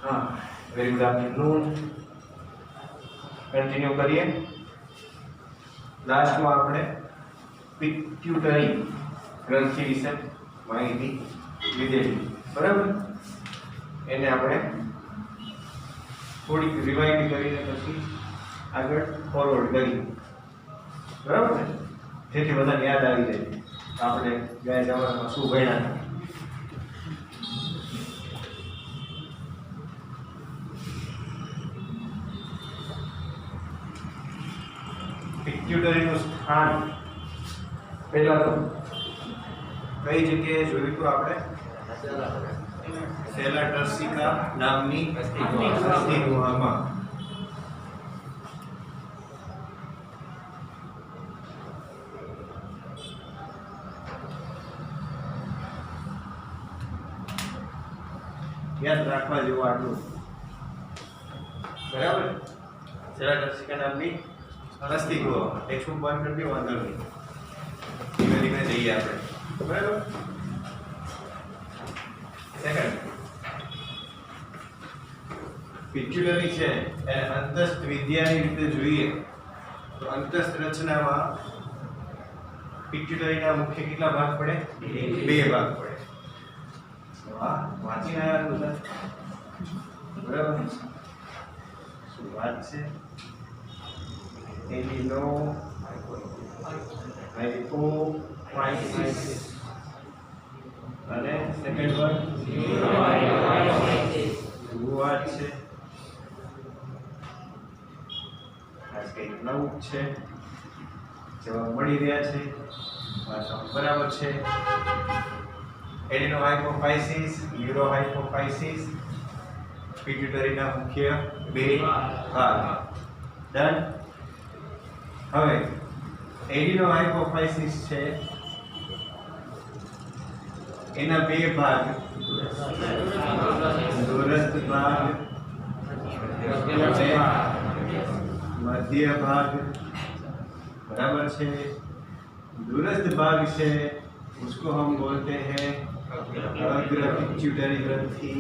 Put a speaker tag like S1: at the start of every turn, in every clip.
S1: हाँ, very good afternoon. Continue करिए। Last में આપણે પિટ્યુટરી ગ્રંથિ વિશે માહિતી લીધેલી, બરાબર? એને આપણે થોડીક રિવાઇન્ડ કરીને પછી આગળ ફોરવર્ડ કરીએ, બરાબર ને? જેથી બધાને યાદ આવી જાય આપણે ગયા જમાનામાં શું ભણ્યા હતા. પિટ્યુટરીનું સ્થાન પહેલા તો કઈ જગ્યાએ જોયું તો આપણે સેલા ટર્સિકા નામની વસ્તી ગુહામાં. યાદ રાખવા જેવું આટલું, બરાબર? સેલા ટર્સિકા નામની વસ્તી ગુહા. ટેક્સ્ટબુક બંધ કરી દો, વાંધો નહીં, ધીમે ધીમે જઈએ આપણે, બરાબર? સેકન્ડ, પિટ્યુટરી છે એ અંતસ્થ વિદ્યાની રીતે જોઈએ તો અંતસ્થ રચનામાં પિટ્યુટરીના મુખ્ય કેટલા ભાગ પડે? બે ભાગ પડે. વાહ, વાંચીને આવ્યા બધા, બરાબર? શું વાત છે? એલિનો હાઇપોફાઇસિસ અને સેકન્ડ વન ગુઆટ છે. આ કંઈક નવું છે, જવાબ મળી રહ્યા છે, બરાબર છે. એલિનો હાઇપોફાઇસિસ, ન્યુરો હાઇપોફાઇસિસ, પિટ્યુટરીના મુખ્ય બે ભાગ. ડન. હવે એડિનો હાઇપોફાઇસિસ છે એના બે ભાગ, દૂરસ્થ ભાગ અને મધ્ય ભાગ, बराबर છે. दूरस्थ भाग से उसको हम बोलते हैं अग्र पिट्यूटरी ग्रंथि.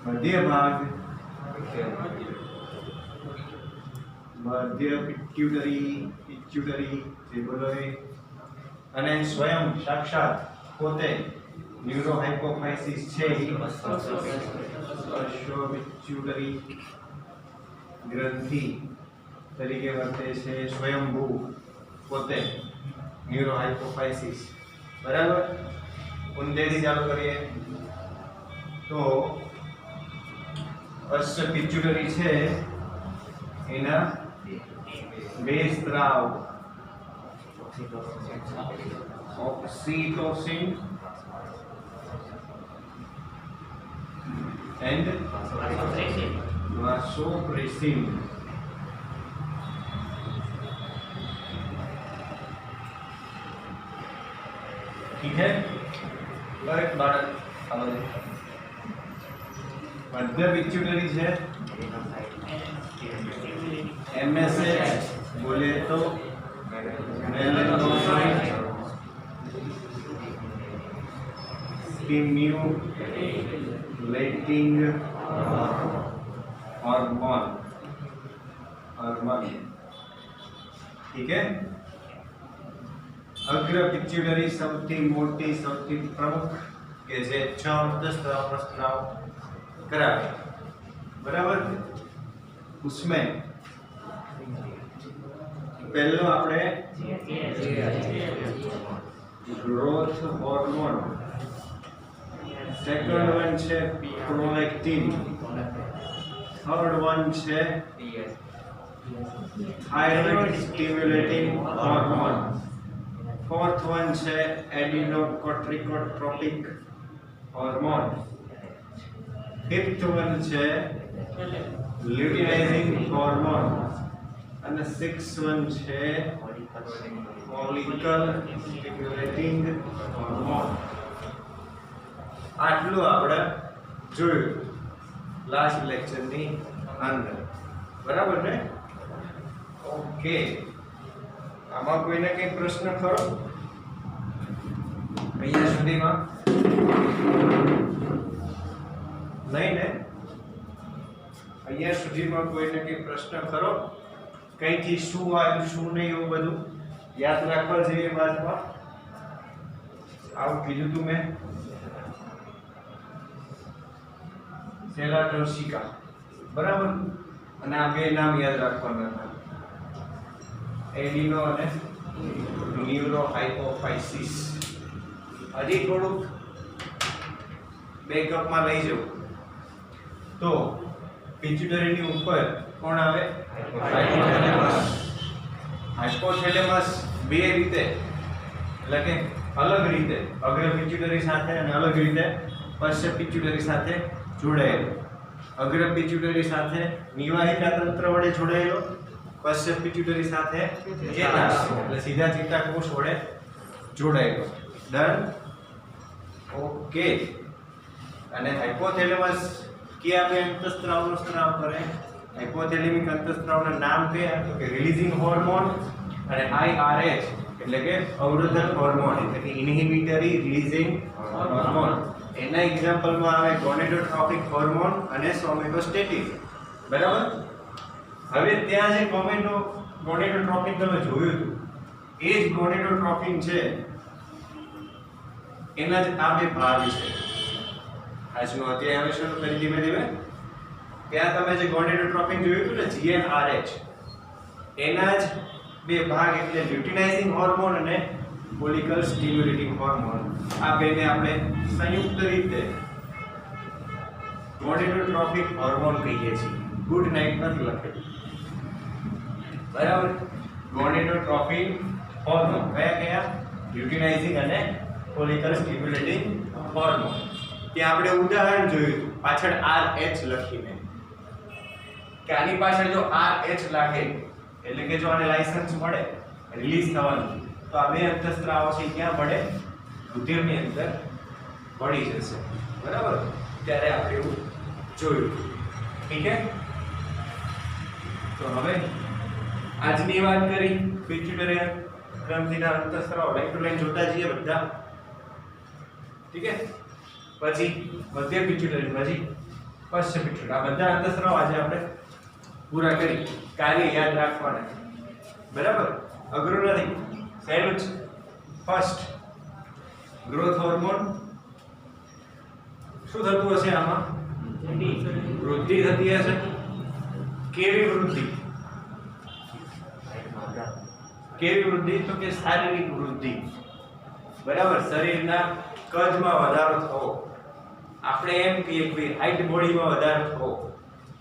S1: मध्य भाग मध्य पिट्यूटरी જે બોલો એ, અને સ્વયં સાક્ષાત પોતે ન્યુરો હાઇપોફાઇસિસ છે અશ્વ પિટ્યુટરી ગ્રંથિ તરીકે વર્તે છે. સ્વયંભૂ પોતે ન્યુરો હાઇપોફાઇસિસ, બરાબર? ઊંધેથી ચાલુ કરીએ તો અશ્વ પિટ્યુટરી છે એના બે સ્ત્રાવ oxytocin and vasopressin. ठीक है, एक बात मध्य पिट्यूटरी है एमएसएच बोले तो स्टिम्युलेटिंग हार्मोन. ठीक है. अग्र पिट्यूटरी સૌથી મોટી સૌથી પ્રમુખ કે જે 6 સ્ત્રાવ સ્ત્રાવ करावे, बराबर? उसमें पहलो आपने ग्रोथ हार्मोन, सेकंड वन छे प्रोलेक्टिन, थर्ड वन छे thyroid stimulating hormone, fourth one छे एडिनोकोट्रिकोट्रोपिक हार्मोन, फिफ्थ वन छे ल्यूटिनाइजिंग हार्मोन અને સિક્સ્થ વન છે ફોલિકલ સ્ટિમ્યુલેટિંગ હાર્મોન. આટલું આપણે જોયું લાસ્ટ લેક્ચરની અંદર, બરાબર ને? ઓકે, આમાં કોઈને કઈ પ્રશ્ન ખરો અહીંયા સુધીમાં? સુધીમાં કોઈને કંઈ પ્રશ્ન ખરો? કઈથી શું આવ્યું શું નહીં એવું બધું યાદ રાખવા જોઈએ બાદમાં. આવું કીધું તું મેં. સેલાટોસિકા, બરાબર. અને આ બે નામ યાદ રાખવાના હતા, એડિનો અને ન્યુરોહાઇપોફાઇસિસ. હજી થોડુંક બેકઅપમાં લઈ જવું તો પિટ્યુટરીની ઉપર કોણ આવે? હાઇપોથેલેમસ. બે રીતે એટલે કે અલગ રીતે અગ્ર પિટ્યુટરી સાથે અને અલગ રીતે પશ્ચ પિટ્યુટરી સાથે જોડાયેલો. અગ્ર પિટ્યુટરી સાથે નિવાહિકા તંત્ર વડે જોડાયેલો, પશ્ચ પિટ્યુટરી સાથે ચેતાકોષ એટલે સીધા ચેતાકોષ વડે જોડાયેલો. ડન? ઓકે. અને હાઇપોથેલેમસ કયા બે અંતઃસ્ત્રાવનો સ્ત્રાવ કરે? હાઇપોથેલેમિક અંતઃસ્ત્રાવના નામ કયા? તો કે રિલીઝિંગ હોર્મોન અને IRH એટલે કે અવરોધક હોર્મોન એટલે કે ઇન્હિબિટરી રિલીઝિંગ હોર્મોન. એના એક્ઝામ્પલમાં આવે ગોનેડોટ્રોપિક હોર્મોન અને સોમેટોસ્ટેટિન. બરાબર. હવે ત્યાં જે ગોનેડોટ્રોપિન તમે જોયું હતું એ જ ગોનેડોટ્રોપિન છે એના જ આ બે ભાગ છે. આજનો અધ્યાય હવે શરૂ કરી ધીમે ધીમે. ત્યાં તમે જે ગોનેડોટ્રોપિન જોયું હતું ને GnRH એના જ બે ભાગ એટલે લ્યુટિનાઇઝિંગ હોર્મોન અને ફોલિકલ સ્ટિમ્યુલેટિંગ હોર્મોન. આ બેને આપણે સંયુક્ત રીતે ગોનેડોટ્રોપિક હોર્મોન કહીએ છીએ. ગુડ નાઇટ નથી લખેલું, બરાબર. ગોનેડોટ્રોપિક હોર્મોન કયા કયા? લ્યુટિનાઇઝિંગ અને ફોલિકલ સ્ટિમ્યુલેટિંગ હોર્મોન. ત્યાં આપણે ઉદાહરણ જોયું હતું પાછળ RH લખીને કે આની પાછળ જો RH લાગે એટલે કે જો આને લાયસન્સ મળે રિલીઝ થવાનું તો આ બે અંતઃસ્ત્રાવો છે ક્યાં પડે? રુધિરની અંદર પડી જશે. બરાબર. ત્યારે આપણે એવું જોયું. ઠીક છે. તો હવે આજની વાત કરી પિટ્યુટરી ગ્રંથિના અંતઃસ્ત્રાવો લાઈન ટુ લાઈન જોતા જઈએ બધા. ઠીક છે. પછી મધ્ય પિટ્યુટરી, પછી પશ્ચ પિટ્યુટરી. આ બધા અંતઃસ્ત્રાવો આજે આપણે પૂરા કરી. કાર્ય યાદ રાખવાના. બરાબર. અઘરું નથી, સહેલું છે. First growth hormone. શું થતું હશે આમાં? વૃદ્ધિ થતી હશે. કેવી વૃદ્ધિ? કેવી વૃદ્ધિ? તો કે શારીરિક વૃદ્ધિ. બરાબર. શરીરના કદમાં વધારો થવો. આપણે એમ કહીએ કે હાઈટ બોડીમાં વધારો થવો.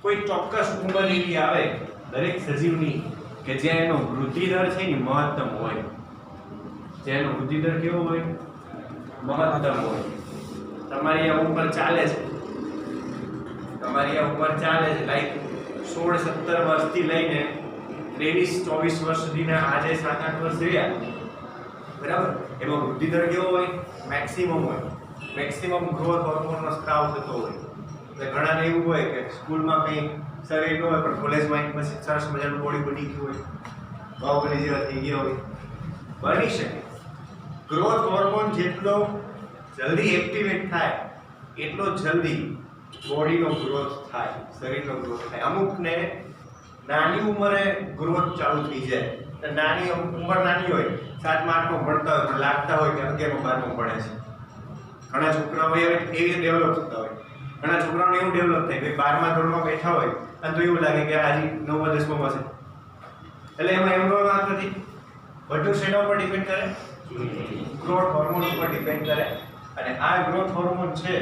S1: કોઈ ચોક્કસ ઉંમર એવી આવે દરેક સજીવની કે જ્યાં એનો વૃદ્ધિ દર છે ને મહત્તમ હોય. જ્યાં એનો વૃદ્ધિ દર કેવો હોય? મહત્તમ હોય. તમારી આ ઉંમર ચાલે છે, લાઈક 16-17 વર્ષથી લઈને 23-24 વર્ષ સુધીના આજે 7-8 વર્ષ રહ્યા, બરાબર. એમાં વૃદ્ધિ દર કેવો હોય? મેક્સિમમ હોય. મેક્સિમમ ગ્રોથ હોર્મોનનો સ્ત્રાવ થતો હોય. એટલે ઘણાને એવું હોય કે સ્કૂલમાં કંઈ શરીર ન હોય પણ કોલેજમાં પછી સરસ મજાનું બોડી બની ગયું હોય, બાહુબલી જેવા થઈ ગયા હોય. બની શકે. ગ્રોથ હોર્મોન જેટલો જલ્દી એક્ટિવેટ થાય એટલો જલ્દી બોડીનો ગ્રોથ થાય, શરીરનો ગ્રોથ થાય. અમુકને નાની ઉંમરે ગ્રોથ ચાલુ થઈ જાય. નાની ઉંમર નાની હોય, 7-8માં ભણતા હોય પણ લાગતા હોય કે 11-12માં ભણે છે. ઘણા છોકરાઓ એવી ડેવલપ થતા હોય. ઘણા છોકરાઓને એવું ડેવલપ થાય કે 12મા ધોરણમાં બેઠા હોય અને તો એવું લાગે કે હજી 9મા-10મામાં છે. એટલે એમાં એમનો વાત નથી. બધું શેના ઉપર ડિપેન્ડ કરે? ગ્રોથ હોર્મોન ઉપર ડિપેન્ડ કરે. અને આ ગ્રોથ હોર્મોન છે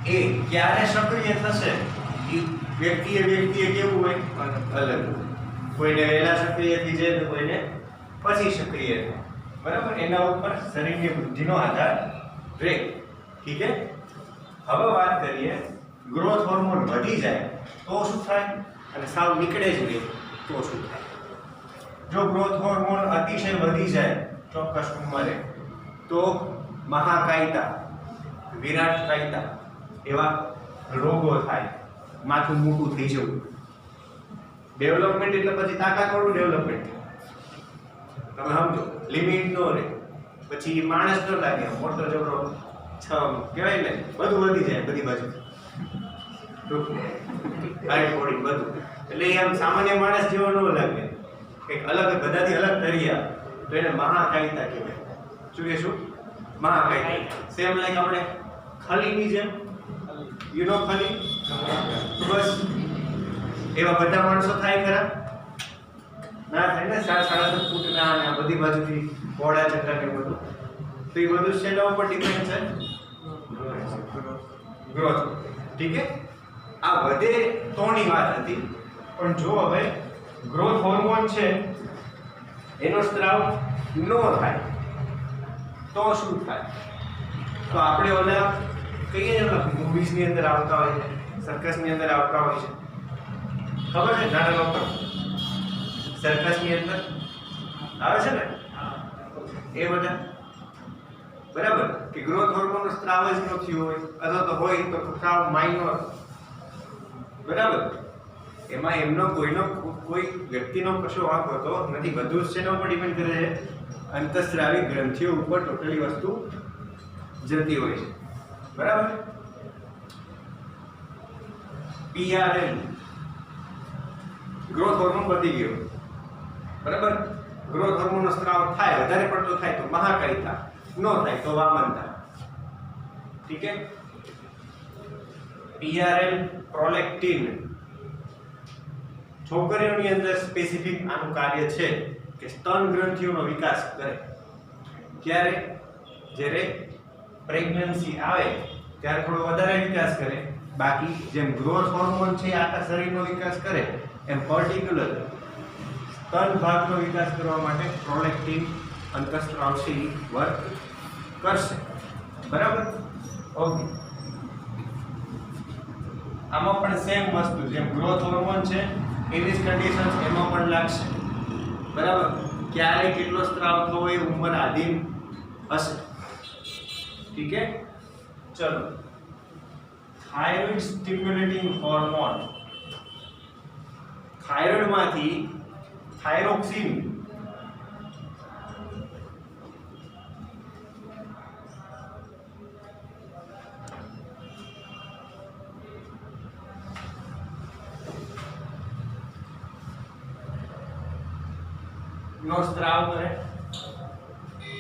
S1: એ ક્યારે સક્રિય થશે વ્યક્તિએ કેવું હોય? અલગ. કોઈને વહેલા સક્રિય થઈ જાય તો કોઈને પછી સક્રિય થાય. બરાબર. એના ઉપર શરીરની વૃદ્ધિનો આધાર રહે. ઠીક છે. હવે વાત કરીએ ગ્રોથ હોર્મોન વધી જાય તો શું થાય અને સાવ નીકળે જ નહીં તો શું થાય? જો ગ્રોથ હોર્મોન અતિશય વધી જાય ચોક્કસ ઉંમરે તો મહાકાયતા, વિરાટ કાયતા એવા રોગો થાય. માથું મોટું થઈ જવું. ડેવલપમેન્ટ એટલે પછી તાકાતવાળું ડેવલપમેન્ટ. તમે સમજો, લિમિટ નો રહે પછી માણસ ન લાગે, મોટો જબરો કહેવાય ને, બધું વધી જાય બધી બાજુ. હાઈટ બોડી બધું. એટલે એ આમ સામાન્ય માણસ જેવો ન લાગે, કંઈક અલગ, બધાથી અલગ તરિયા, તો એને મહાકાયિતા કહેવાય. શું કહેશું? મહાકાયિતા. સેમ લાઈક આપણે ખલીની જેમ, યુ નો ખલી, બસ એવા બધા માણસો થાય ખરા? ના થાય ને. 7.5 ફૂટના અને આ બધી બાજુથી પહોળા ચક્કર ને બધું, તો એ બધું શેના ઉપર ડિપેન્ડ છે? ગ્રોથ. ઠીક છે. આ વધે તોની વાત હતી, પણ જો હવે ગ્રોથ હોર્મોન છે એનો સ્ત્રાવ ન થાય તો શું થાય? તો આપણે ઓલા કહીએ ને, મૂવીઝ ની અંદર આવતા હોય છે, સર્કસ ની અંદર આવતા હોય છે, ખબર છે? નાના લોકો સર્કસ ની અંદર આવે છે ને એ બધા, બરાબર? કે ગ્રોથ હોર્મોન નો સ્ત્રાવ જ ન થયો હોય, અથવા તો હોય તો સ્ત્રાવ માઇનોર, બરાબર? એમાં એમનો કોઈ વ્યક્તિનો કશો વાંક હોતો નથી. બધું જ શેના ઉપર ડિપેન્ડ કરે છે? અંતઃસ્રાવી ગ્રંથિઓ ઉપર ટોટલી વસ્તુ જતી હોય છે, બરાબર? PRN ગ્રોથ હોર્મોન વધી ગયો, બરાબર? ગ્રોથ હોર્મોનનો સ્ત્રાવ થાય, વધારે પડતો થાય તો મહાકાયિતા, ન થાય તો વામનતા. ઠીક છે. PRN પ્રોલેક્ટિન છોકરીઓની અંદર સ્પેસિફિક આનું કાર્ય છે કે સ્તન ગ્રંથિઓનો વિકાસ કરે. ક્યારે? જ્યારે પ્રેગ્નન્સી આવે ત્યારે થોડો વધારે વિકાસ કરે. બાકી જેમ ગ્રોથ હોર્મોન છે આખા શરીરનો વિકાસ કરે, એમ પર્ટિક્યુલર સ્તન ભાગનો વિકાસ કરવા માટે પ્રોલેક્ટિન અંતઃસ્ત્રાવશીલ વર્ક કરશે, બરાબર? ઓકે. આમાં પણ સેમ વસ્તુ, જેમ ગ્રોથ હોર્મોન છે એવી જ કન્ડિશન્સ એમાં પણ લાગશે, બરાબર? ક્યારે કેટલો સ્ત્રાવ થવો એ ઉંમર આધીન હશે. ઠીક છે. ચલો, થાઇરોઇડ સ્ટિમ્યુલેટિંગ હોર્મોન. થાઇરોઇડમાંથી થાઇરોક્સિન નો સ્ત્રાવ કરે,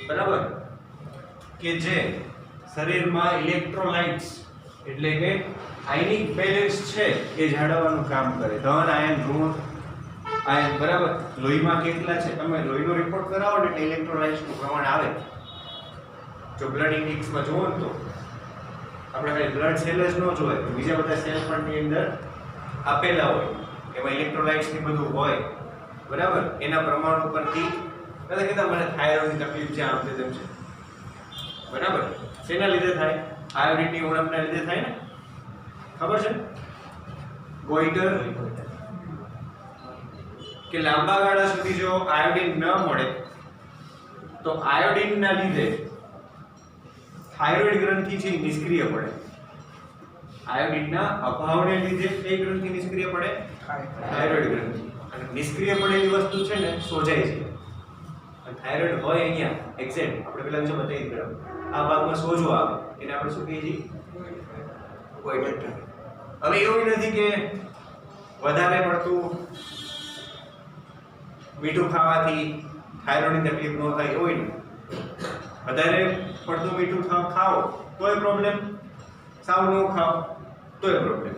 S1: બરાબર? કે જે શરીરમાં ઇલેક્ટ્રોલાઇટ્સ એટલે કે આયનિક બેલેન્સ છે એ જાળવવાનું કામ કરે. ધન આયન, ઋણ આયન, બરાબર? લોહીમાં કેટલા છે? તમે લોહીનો રિપોર્ટ કરાવો ને એટલે ઇલેક્ટ્રોલાઇટ્સનું પ્રમાણ આવે. જો બ્લડ ઇન્ડેક્સમાં જોવો ને તો આપણે ખાલી બ્લડ સેલ જ ન જોવે, બીજા બધા સેલ પણ ની અંદર આપેલા હોય, એમાં ઇલેક્ટ્રોલાઇટ્સ ને બધું હોય, બરાબર? એના પ્રમાણ ઉપરથી નથી કહેતા મને થાઇરોઇડની તકલીફ છે, આમ છે, તેમ છે, બરાબર? શેના લીધે થાય? આયોડિનની ઉણપના લીધે થાય ને, ખબર છે? ગોઈટર કે લાંબા ગાળા સુધી જો આયોડિન ન મળે તો આયોડિનના લીધે થાઇરોઇડ ગ્રંથિ છે એ નિષ્ક્રિય પડે. આયોડિનના અભાવને લીધે કઈ ગ્રંથિ નિષ્ક્રિય પડે? થાઇરોઇડ ગ્રંથિ. અને નિષ્ક્રિય પડેલી વસ્તુ છે ને સોજાય છે. અને થાઇરોઇડ હોય અહીંયા એક્ઝેક્ટ આપણે પેલા જે બતાવી દીધું, આ ભાગમાં સોજો આવે એને આપણે શું કહીએ છીએ? ગોઈટર. હવે એવું નથી કે વધારે પડતું મીઠું ખાવાથી થાઇરોઇડની તકલીફ ન થાય, એવું નહીં. વધારે પડતું મીઠું ખાઓ તોય પ્રોબ્લેમ, સાવ ન ખાઓ તોય પ્રોબ્લેમ.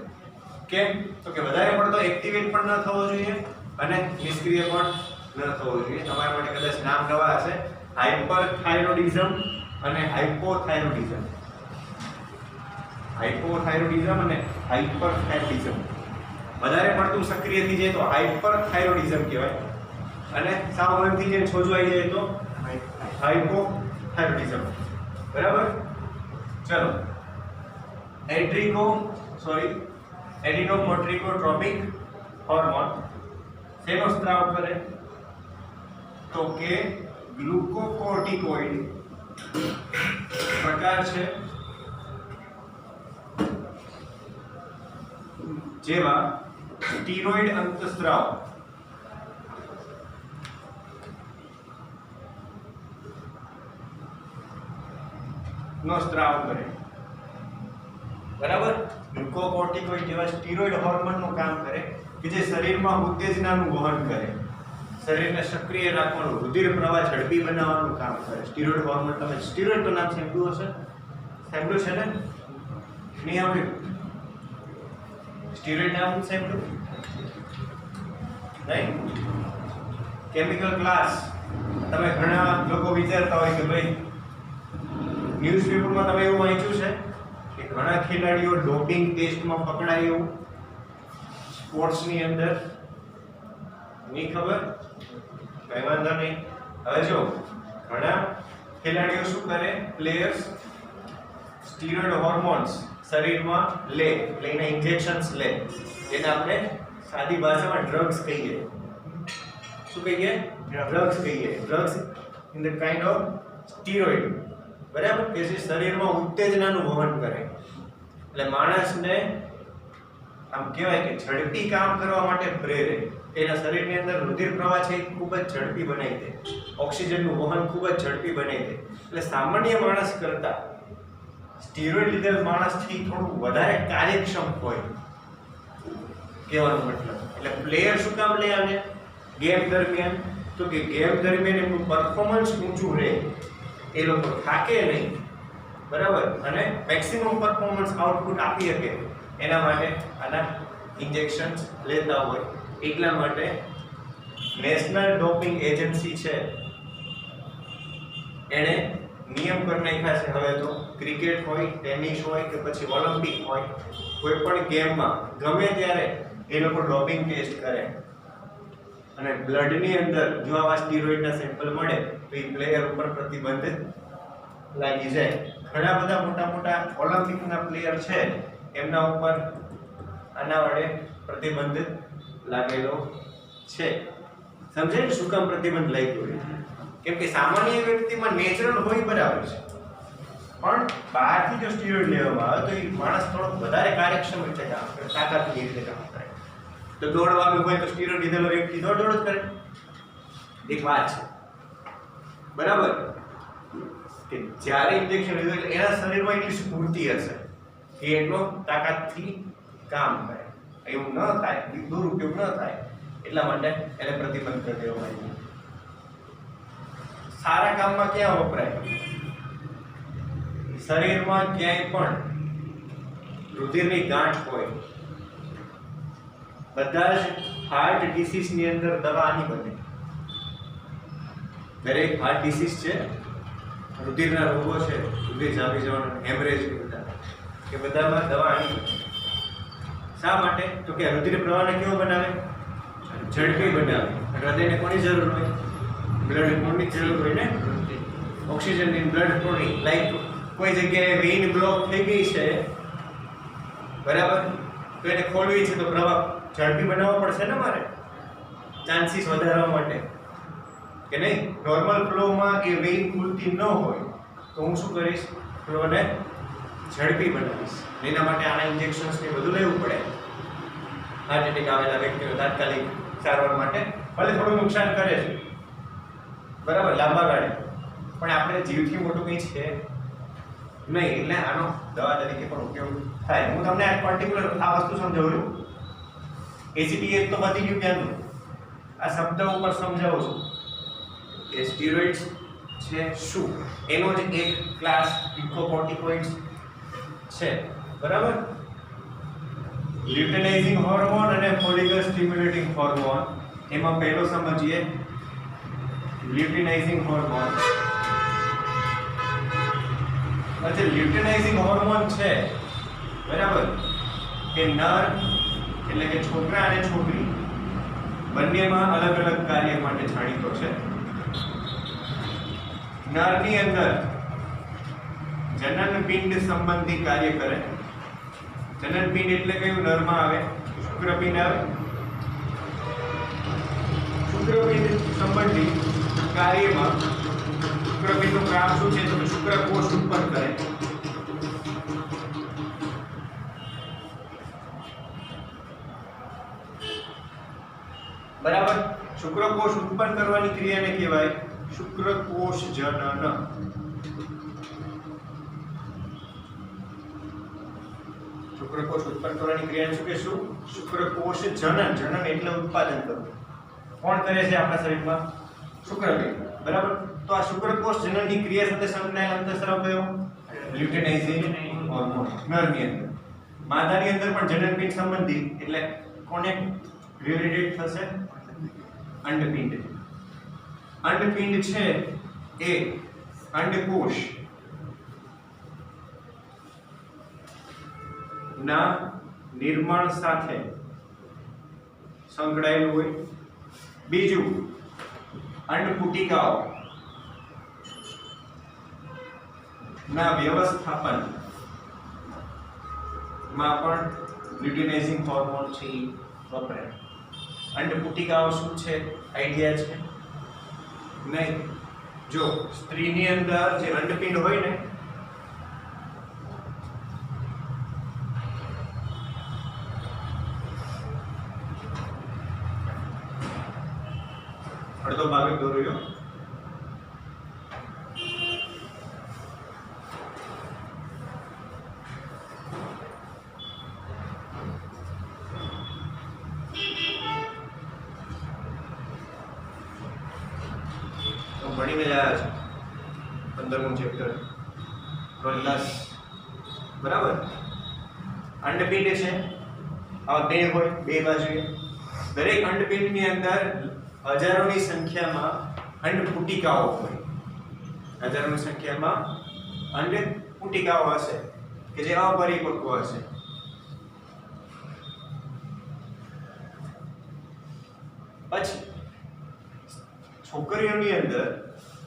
S1: કેમ? તો કે વધારે પડતો એક્ટિવેટ પણ ન થવો જોઈએ અને નિષ્ક્રિય પણ ન થવો જોઈએ. તમારા માટે કદાચ નામ નવા હશે, હાઇપરથાઇરોઇડિઝમ અને હાઇપોથાઇરોઇડિઝમ. હાઇપોથાઇરોઇડિઝમ અને હાઇપરથાઇરોઇડિઝમ. વધારે પડતું સક્રિય થઈ જાય તો હાઇપરથાઇરોઇડિઝમ કહેવાય, અને સાવ બંધ થઈ જાય, છોજવાઈ જાય તો હાઇપોથાઇરોઇડિઝમ, બરાબર? ચલો, એડિનોકોર્ટિકોટ્રોપિક હોર્મોન શેનો સ્ત્રાવ કરે? તો કે ગ્લુકોકોર્ટિકોઇડ પ્રકાર છે જેવા સ્ટીરોઇડ અંતઃસ્ત્રાવ નો સ્ત્રાવ કરે, બરાબર? ગ્લુકોકોર્ટિકોઇડ જેવા સ્ટીરોઇડ હોર્મોનનું કામ કરે કે જે શરીરમાં ઉત્તેજનાનું વહન કરે, શરીરને સક્રિય રાખવાનું, રુધિર પ્રવાહ ઝડપી બનાવવાનું કામ કરે. સ્ટીરોઇડ હોર્મોન, તમે સ્ટીરોઇડ તો નામ સાંભળ્યું હશે, સાંભળ્યું છે ને? નહીં સાંભળ્યું? સ્ટીરોઇડ નામ સાંભળ્યું નહીં? કેમિકલ ક્લાસ તમે ઘણા લોકો વિચારતા હોય કે ભાઈ ન્યૂઝપેપરમાં તમે એવું વાંચ્યું છે કે ઘણા ખેલાડીઓ ડોપિંગ ટેસ્ટમાં પકડાય એવું સ્પોર્ટ્સની અંદર? નહીં ખબર? કઈ વાંધો નહીં. હવે જો ઘણા ખેલાડીઓ શું કરે, પ્લેયર્સ સ્ટીરોઇડ હોર્મોન્સ શરીરમાં લઈને ઇન્જેક્શન્સ લે, જેને આપણે સાદી ભાષામાં ડ્રગ્સ કહીએ. શું કહીએ? ડ્રગ્સ કહીએ. Drugs in the kind of steroid, બરાબર, કે જે શરીરમાં ઉત્તેજનાનું વહન કરે. એટલે માણસને આમ કહેવાય કે ઝડપી કામ કરવા માટે પ્રેરે. એના શરીરની અંદર રુધિર પ્રવાહ છે એ ખૂબ જ ઝડપી બનાવી દે, ઓક્સિજનનું વહન ખૂબ જ ઝડપી બનાવી દે. એટલે સામાન્ય માણસ કરતા સ્ટીરોઇડ લીધેલ માણસથી થોડું વધારે કાર્યક્ષમ હોય, કહેવાનો મતલબ. એટલે પ્લેયર શું કામ લે આને ગેમ દરમિયાન? તો કે ગેમ દરમિયાન એમનું પરફોર્મન્સ ઊંચું રહે, એ લોકો થાકે નહીં, બરાબર, અને મેક્સિમમ પરફોર્મન્સ આઉટપુટ આપી શકે. એના માટે આના ઇન્જેક્શન્સ લેતા હોય. એટલા માટે નેશનલ ડોપિંગ એજન્સી છે એણે નિયમ કરી નાખ્યા છે હવે તો. ક્રિકેટ હોય, ટેનિસ હોય કે પછી ઓલિમ્પિક હોય, કોઈ પણ ગેમમાં ગમે ત્યારે એ લોકો ડોપિંગ ટેસ્ટ કરે અને બ્લડની અંદર જો આવા સ્ટીરોઇડના સેમ્પલ મળે તો એ પ્લેયર ઉપર પ્રતિબંધ લાગી જાય. ઘણા બધા મોટા મોટા ઓલિમ્પિકના પ્લેયર છે એમના ઉપર આના વડે પ્રતિબંધ લાગેલો છે. સમજાય ને શું કામ પ્રતિબંધ લાગ્યો હોય? કેમ કે સામાન્ય વ્યક્તિમાં નેચરલ હોય, બરાબર છે, પણ બહારથી જો સ્ટીરોઇડ લેવામાં આવે તો એ માણસ થોડો વધારે કાર્યક્ષમ રીતે કામ કરે, તાકાતની રીતે કામ કરે. તો દોડવાનું હોય તો સ્ટીરોઇડ લીધેલો વ્યક્તિ દોડ જ કરે. એક વાત છે, બરાબર, કે જ્યારે ઇન્જેક્શન લીધું એટલે એના શરીરમાં એટલી સ્ફૂર્તિ હશે કે એટલો તાકાતથી કામ કરે. એવું ન થાય, દુરુપયોગ ન થાય, એટલા માટે એને પ્રતિબંધ કરી દેવામાં આવ્યું. સારા કામમાં ક્યાં વપરાય? શરીરમાં ક્યાંય પણ રુધિરની ગાંઠ હોય, બધા જ હાર્ટ ડિસીઝની અંદર દવા આની બને. દરેક હાર્ટ ડિસીઝ છે, રુધિરના રોગો છે, રુધિર જામી જવાનું, હેમરેજ કે બધામાં દવા આની બને. શા માટે? તો કે રુધિર પ્રવાહને કેવો બનાવે? ઝડપી બનાવે. હૃદયને કોની જરૂર હોય? બ્લડ ફ્લોની જરૂર હોય ને, ઓક્સિજનની, બ્લડ ફ્લોની. લાઈક કોઈ જગ્યાએ વેઇન બ્લોક થઈ ગઈ છે, બરાબર, તો એને ખોલવી છે તો પ્રવાહ ઝડપી બનાવવો પડશે ને મારે, ચાન્સીસ વધારવા માટે, કે નહીં? નોર્મલ ફ્લોમાં એ વેઇન ખુલતી ન હોય તો હું શું કરીશ? ફ્લોને ઝડપી બનાવીશ. એના માટે આના ઇન્જેક્શન્સ ને બધું લેવું પડે. હાર્ટ એટેક આવેલા વ્યક્તિઓ તાત્કાલિક સારવાર માટે ભલે થોડું નુકસાન કરે છે, બરાબર, લાંબા ગાળે, પણ આપણે જીવથી મોટું કંઈ છે નહીં. એટલે આનો દવા તરીકે પણ ઉપયોગ થાય. હું તમને આ પર્ટિક્યુલર આ વસ્તુ સમજાવું છું. એસીટીએચ તો બધી ગયું ક્યાંનું, આ શબ્દ ઉપર સમજાવું છું કે સ્ટીરોઇડ્સ છે શું. એનો જ એક ક્લાસ ગ્લુકોકોર્ટિકોઇડ્સ છે, બરાબર. લ્યુટેનાઇઝિંગ હોર્મોન અને ફોલિકલ સ્ટિમ્યુલેટિંગ હોર્મોન. એમાં પહેલો સમજીએ લ્યુટેનાઇઝિંગ હોર્મોન. એટલે લ્યુટેનાઇઝિંગ હોર્મોન છે, બરાબર, કે નર એટલે કે છોકરા અને છોકરી બંનેમાં અલગ અલગ કાર્ય માટે જાણીતો છે. નરની અંદર જનનપિંડ સંબંધી કાર્ય કરે. જનનપિંડ એટલે કયું? નરમાં આવે શુક્રપિંડ આવે. શુક્રપિંડ સંબંધી કાર્યમાં શુક્રપિંડનું કામ શું છે? તો શુક્રકોષ ઉત્પન્ન કરે. બરાબર, શુક્રકોષ ઉત્પન્ન કરવાની ક્રિયાને કહેવાય શુક્રકોષ જનન. શુક્રકોષ ઉત્પન્ન કરવાની ક્રિયાને શું કહેશું? શુક્રકોષ જનન. જનન એટલે ઉત્પાદન કરવું. કોણ કરે છે આપણા શરીરમાં? શુક્રપિંડ. બરાબર. તો આ શુક્રકોષ જનનની ક્રિયા સાથે સંકળાયેલ અંતઃસ્રાવ કયો? લ્યુટેનાઇઝિંગ હોર્મોન. નરની અંદર. માદાની અંદર પણ જનનપિંડ સંબંધિત એટલે કોને રિલેટેડ થશે? અંડપિંડ. અંડપિંડ છે એ અંડકોષ ના નિર્માણ સાથે સંકળાયેલું હોય. બીજું, અંડપુટિકાઓ ના વ્યવસ્થાપન માં પણ લ્યુટેનાઇઝિંગ હોર્મોન છે એ વપરાય. અંડપુટિકાઓ શું છે? આઈડિયા છે? નહીં. જો સ્ત્રીની અંદર જે અંડપિંડ હોય ને અડધો ભાગ દોર્યો. ભણીને આવ્યા છે 15મું ચેપ્ટર પ્રોલ્લાસ. બરાબર. અંડપિંડ છે આ બે હોય બે બાજુએ. દરેક અંડપિંડની અંદર હજારોની સંખ્યામાં અંડપુટિકાઓ હોય. હજારોની સંખ્યામાં અંડપુટિકાઓ હશે કે જે અપરિપક્વ હશે. પછી છોકરીઓની અંદર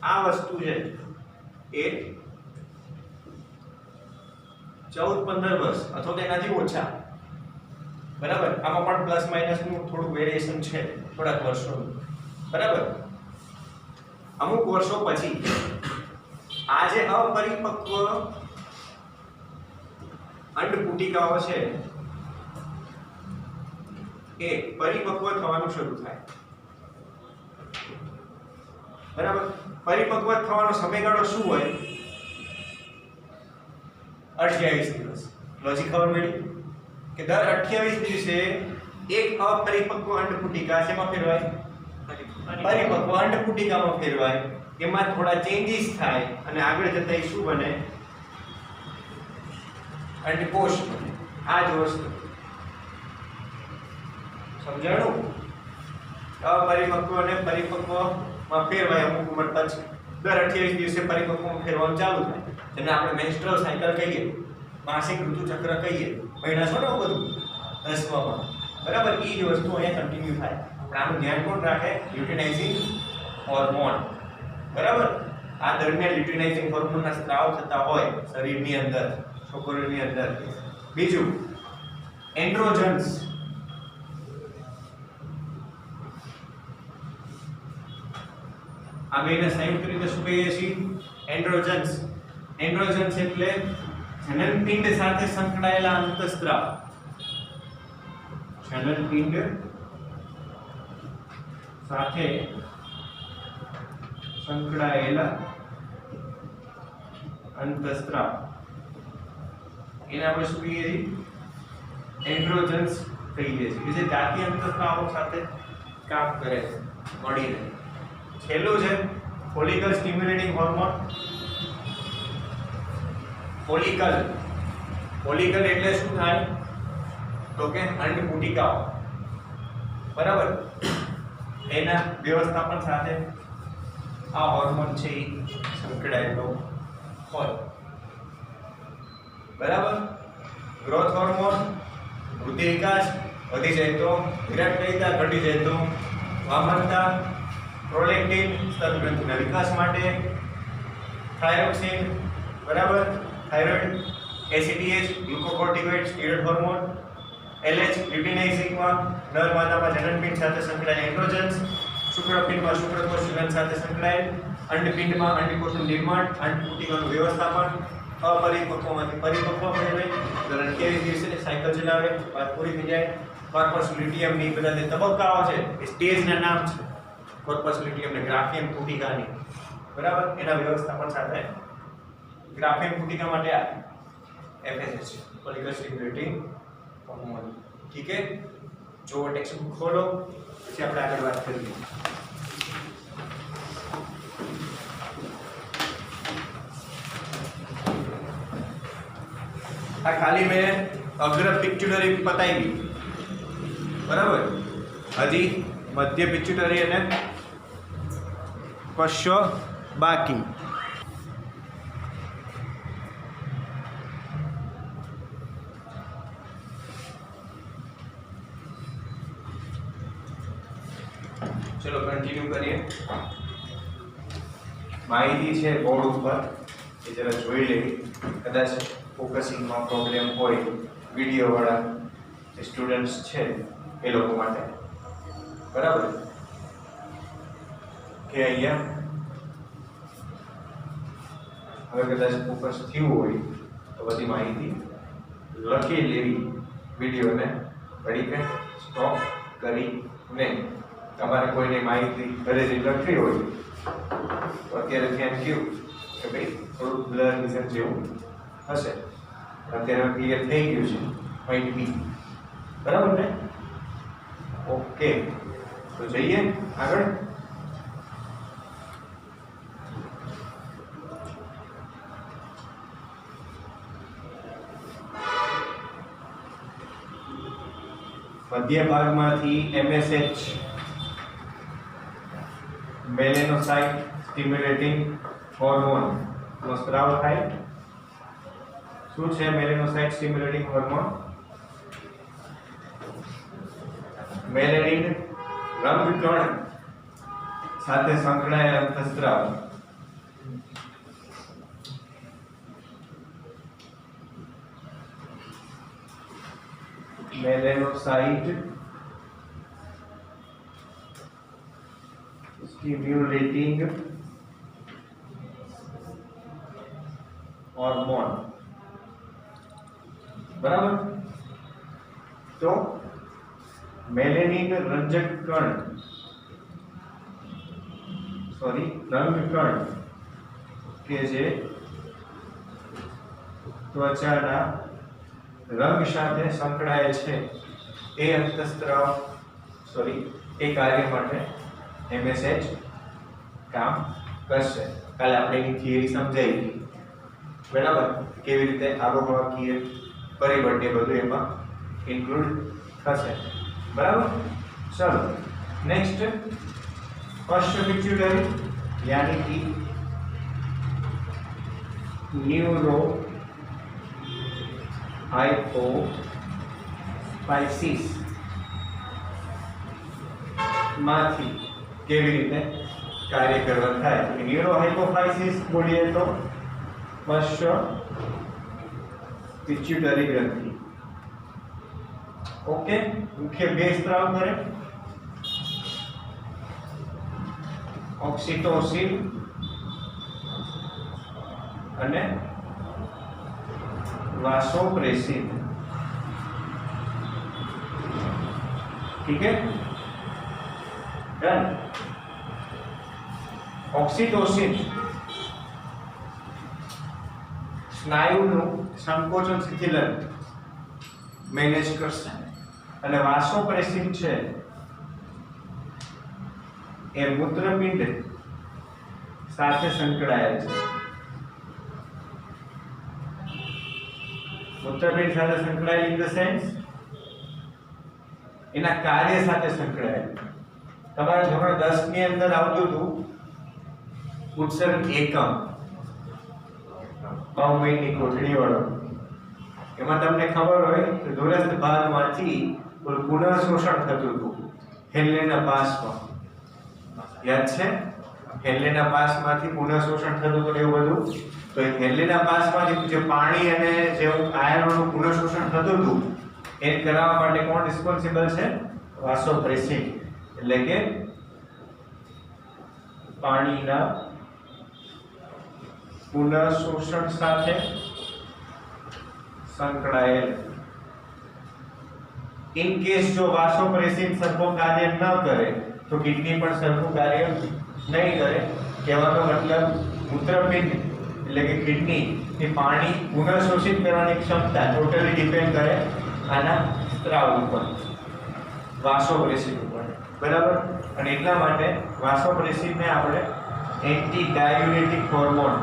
S1: આ વસ્તુ છે એ 14-15 વર્ષ અથવા તેનાથી ઓછા. બરાબર. આમાં પણ પ્લસ માઇનસ નું થોડું વેરિએશન છે થોડાક વર્ષોનું. બરાબર. અમુક વર્ષો પછી આ જે અપરિપક્વ અંડપુટિકાઓ છે એ પરિપક્વ થવાનું શરૂ થાય. બરાબર. પરિપક્વ થવાનો સમયગાળો શું હોય? 28 દિવસ. લોજિક ખબર પડી કે દર 28 દિવસે એક અપરિપક્વ અંડપુટિકા શેમાં ફેરવાય? પરિપક્વ અંડપુટિકામાં ફેરવાય. એમાં થોડા ચેન્જીસ થાય અને આગળ જતા શું બને? અંડકોષ બને. આ જ વસ્તુ સમજાણું? અપરિપક્વ અને પરિપક્વમાં ફેરવાય અમુક ઉંમર પછી. દર 28 દિવસે પરિપક્વમાં ફેરવાનું ચાલુ થાય. જેને આપણે મેન્સ્ટ્રુઅલ સાયકલ કહીએ, માસિક ઋતુ ચક્ર કહીએ. મહિના છો ને બધું 10માં. બરાબર. એ જ વસ્તુ અહીંયા કન્ટિન્યુ થાય. પણ આનું ધ્યાન કોણ રાખે? લ્યુટેનાઇઝિંગ હોર્મોન. બરાબર. આ દરમિયાન લ્યુટેનાઇઝિંગ હોર્મોનના સ્ત્રાવ થતા હોય શરીરની અંદર, છોકરીઓની અંદર. બીજું, એન્ડ્રોજન્સ. આ બેને સંયુક્ત રીતે શું કહીએ છીએ? એન્ડ્રોજન્સ. એન્ડ્રોજન્સ એટલે જનનપિંડ સાથે સંકળાયેલા અંતઃસ્ત્રાવ. જનનપિંડ સાથે સંકળાયેલા અંતઃસ્ત્રાવ એને આપણે શું કહીએ છીએ? એન્ડ્રોજન્સ કહીએ છીએ. જે જાતીય અંતઃસ્ત્રાવો સાથે કામ કરે છે મળીને. છેલ્લું છે follicle stimulating hormone. Follicle. Follicle એટલે શું થાય? તો કે અંડપુટિકાઓ. બરાબર. એના વ્યવસ્થાપન સાથે આ હોર્મોન છે એ સંકળાયેલો હોય. બરાબર. ગ્રોથ હોર્મોન વૃદ્ધિ વિકાસ વધી જાય તો, વિરાટકાયિતા ઘટી જાય તો, વામનતા, પ્રોલેક્ટિન સ્તરગ્રંથિના વિકાસ માટે, થાઇરોક્સિન. બરાબર. થાઇરોઇડ, એસીટીએચ ગ્લુકોકોર્ટિકોઇડ સ્ટીરોઇડ હોર્મોન, એલએચ લ્યુટેનાઇઝિંગમાં નર માદામાં જનનપિંડ સાથે સંકળાયેલ એન્ડ્રોજન્સ, શુક્રપિંડમાં શુક્રકોષ જનન સાથે સંકળાયેલ, અંડપિંડમાં અંડકોષનું નિર્માણ, અંડપુટિકાનું વ્યવસ્થાપન, અપરિપક્વમાંથી પરિપક્વ બને, દર 28 દિવસે સાયકલ ચલાવે, વાત પૂરી થઈ જાય. કોર્પસ લ્યુટિયમની બધા જે તબક્કાઓ છે એ સ્ટેજના નામ છે. કોર્પસ લ્યુટિયમ ને ગ્રાફિયન પુટિકાની. બરાબર. એના વ્યવસ્થાપન સાથે ગ્રાફિયન પુટિકા માટે આ FSH છે. Follicle stimulating hormone. ठीक है, जो टेक्स्ट बुक खोलो પછી આપણે આગળ વાત કરીએ। આ ખાલી મેં અગ્ર પિટ્યુટરી પતાવી, બરાબર, હજી મધ્ય પિટ્યુટરી અને પશ્ચ બાકી। चलो कंटिन्यू करिए। माहिती है बोर्ड पर ये जरा જોઈ લેવી, કદાચ ફોકસિંગ માં પ્રોબ્લેમ હોય વિડિયો વાળા જે સ્ટુડન્ટ્સ છે એ લોકો માટે, બરાબર, કે અહીંયા હવે કદાચ ફોકસ થયું હોય તો બધી માહિતી લખી લેવી, વિડિયોને ઘડીકે સ્ટોપ કરીને તમારે કોઈને માહિતી ઘરેથી લખવી હોય તો અત્યારે ધ્યાન કેવું કે ભાઈ થોડું બ્લર વિઝન જેવું હશે, અત્યારે ક્લિયર થઈ ગયું છે પોઈન્ટ બી, બરાબર ને? ઓકે, તો જઈએ આગળ। મધ્ય ભાગમાંથી MSH મેલેનોસાઇટ સ્ટિમ્યુલેટિંગ હોર્મોન નો સ્ત્રાવ થાય। શું છે મેલેનોસાઇટ સ્ટિમ્યુલેટિંગ હોર્મોન? મેલેનિન રંગકણ સાથે સંકળાયેલ અંતઃસ્ત્રાવ। मेलेनोसाइट स्टिम्युलेटिंग हार्मोन, बराबर। तो मेलेनिन रंजक कण रंग कण के जे त्वचाना रंग साथे संकળાયેલ છે એ અંતઃસ્ત્રાવ એ કાર્ય માટે MSH કામ કરશે। કાલે આપણે એની થિયરી સમજાવી, બરાબર, કેવી રીતે આબોહવાકીય પરિબળ એ બધું એમાં ઇન્ક્લુડ થશે, બરાબર। ચલો નેક્સ્ટ, પશ્ચ પિટ્યુટરી यानी कि न्यूरो हाइपोफाइसिस माथी केवी रीते कार्य करवा थाय। न्यूरो हाइपोफाइसिस बोलिए तो पश्च पिट्यूटरी ग्रंथि, ओके, मुख्य बे स्त्राव करे, ऑक्सीटोसिन અને वासोप्रेसिन। ठीक है, डन। ऑक्सीटोसिन स्नायुનું સંકોચન શિથિલન મેનેજ કરશે અને વાસોપ્રેસિન છે એ મૂત્રપિંડ સાથે સંકળાયેલ છે। મૂત્રપિંડ સાથે સંકળાયેલ ઇન ધ સેન્સ એના કાર્ય સાથે સંકળાયેલ। તમારા ધોરણ 10 ની અંદર આવતું હતું ઉત્સર્ગ એકમ બાહુમયની કોથળી વાળો, એમાં તમને ખબર હોય કે દૂરસ્થ ભાગમાંથી પુનઃ શોષણ થતું હતું હેલેના પાસમાં, યાદ છે? હેલેના પાસમાંથી પુનઃ શોષણ થતું હતું એવું બધું। તો એ હેલેના પાસમાંથી જે પાણી અને જે આયનોનું પુનઃ શોષણ થતું હતું એ કરાવવા માટે કોણ રિસ્પોન્સિબલ છે? વાસોપ્રેસિન, એટલે કે પાણીના પુનઃ શોષણ સાથે સંકળાયેલ। ઇન કેસ જો વાસોપ્રેસિન સરખું કાર્ય ન કરે તો કિડની પણ સરખું કાર્ય नहीं करे। कहવાનો मतलब मूत्रपिंड એટલે કે કિડની એ પાણી પુનઃશોષિત કરવાની ક્ષમતા ટોટલી ડિપેન્ડ કરે આના સ્ત્રાવ ઉપર, વાસોપ્રેસિન ઉપર, બરાબર. અને એટલા માટે વાસોપ્રેસિનને આપણે એન્ટી ડાયુરેટિક હોર્મોન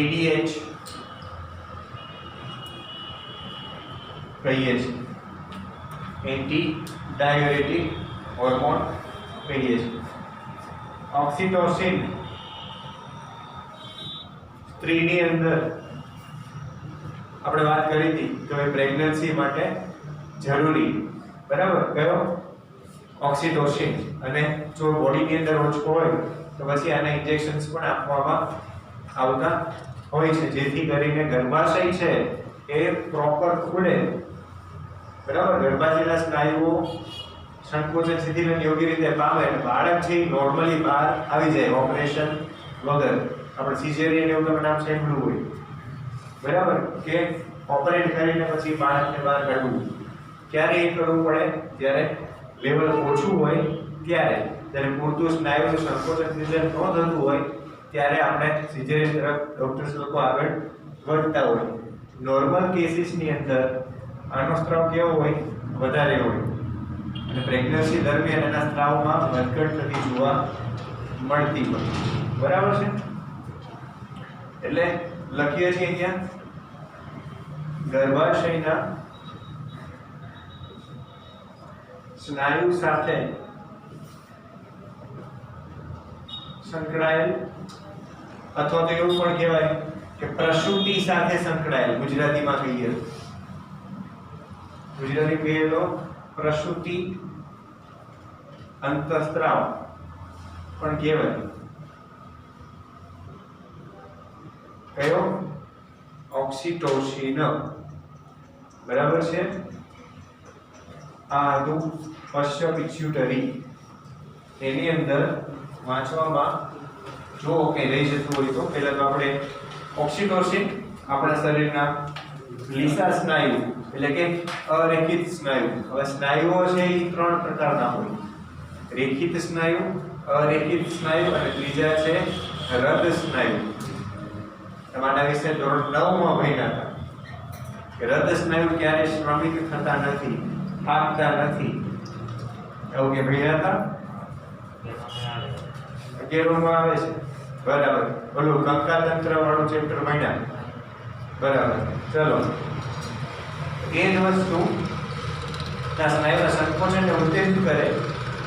S1: ADH કહીએ છીએ, એન્ટી ડાયુરેટિક હોર્મોન કહીએ છીએ. ઓક્સિટોસિન સ્ત્રીની અંદર આપણે વાત કરી હતી કે પ્રેગ્નન્સી માટે જરૂરી, બરાબર, કયો ઓક્સિટોસિન. અને જો બોડીની અંદર ઓછો હોય તો પછી આના ઇન્જેક્શન્સ પણ આપવામાં આવતા હોય છે, જેથી કરીને ગર્ભાશય છે એ પ્રોપર ખુલે, બરાબર. ગર્ભાશયના સ્નાયુઓ સંકોચન શિથિલન યોગ્ય રીતે પામે અને બાળક છે એ નોર્મલી બહાર આવી જાય ઓપરેશન વગર. આપણે સિઝેરિયન એવું તમે નામ સાંભળ્યું હોય, બરાબર, કે ઓપરેટ કરીને પછી બાળકને બહાર કાઢવું. ક્યારે એ કરવું પડે? જ્યારે લેવલ ઓછું હોય ત્યારે, જ્યારે પૂરતું સ્નાયુનું સંકોચન શિથિલન ન થતું હોય ત્યારે આપણે સિઝેરિયન તરફ ડોક્ટર્સ લોકો આગળ વધતા હોય. નોર્મલ કેસીસની અંદર આનો સ્ત્રાવ કેવો હોય? વધારે હોય. અને પ્રેગ્નન્સી દરમિયાન એના સ્ત્રાવમાં વધઘટ થતી જોવા મળતી હોય, બરાબર છે. એટલે લખીએ છીએ અહીંયા ગર્ભાશયના સ્નાયુ સાથે સંકળાયેલ, અથવા તો એવું પણ કહેવાય કે પ્રસૂતિ સાથે સંકળાયેલ, ગુજરાતીમાં કહીએ તો પ્રસૂતિ અંતઃસ્ત્રાવ પણ કહેવાય. કયો? ઓક્સિટોસિન, બરાબર છે. આ હતું પશ્ચ પિટ્યુટરી. એની અંદર વાંચવામાં જો કે રહી જતું હોય તો પહેલા તો આપણે ઓક્સિટોસિન આપણા શરીરના લીસા સ્નાયુ એટલે કે અરેખિત સ્નાયુ. હવે સ્નાયુઓ છે એ ત્રણ પ્રકારના હોય: રેખિત સ્નાયુ, અરેખિત સ્નાયુ અને ત્રીજા છે રદ સ્નાયુ. તમારા વિશે ધોરણ 9 માં ભણ્યા હતા કે રદ સ્નાયુ ક્યારે શ્રમિક થતા નથી, થાકતા નથી, એવું કે ભણ્યા હતા? 11 માં આવે છે, બરાબર. ઓલું કંકાતંત્ર વાળું ચેપ્ટર ભણ્યા, બરાબર. ચલો, એ જ વસ્તુ ના સ્નાયુના સંકોચનને ઉત્તેજિત કરે